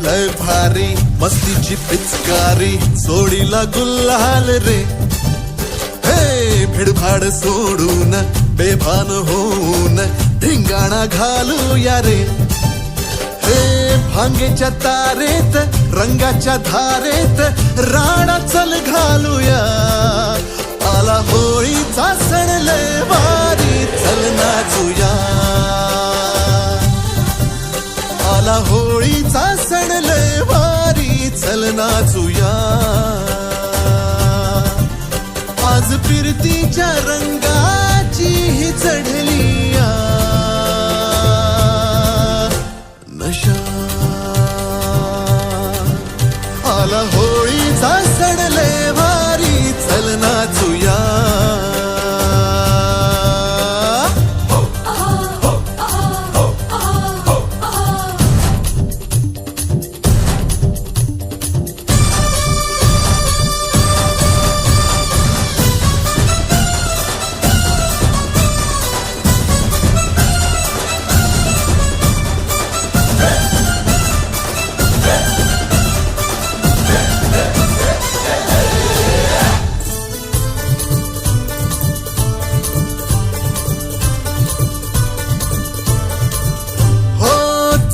लय भारी मस्तीची पिचकारी सोडीला गुल्हाल रे. हे भिडभाड सोडून बेभान होऊन धिंगाणा घालूया रे. हे भांगेच्या तारेत रंगाच्या धारेत राणा चल घालूया. आला होळीचा सण लय भारी चल नाचूया. आला होळीचा सण लय भारी चल नाचूया. आज फिरतीच्या रंगाची ही चढली नशा. आला होळीचा सण लय भारी चल नाचूया.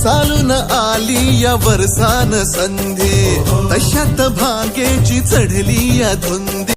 चालून आली या वर्षान संधी तशात भांगेची चढली या धुंदी.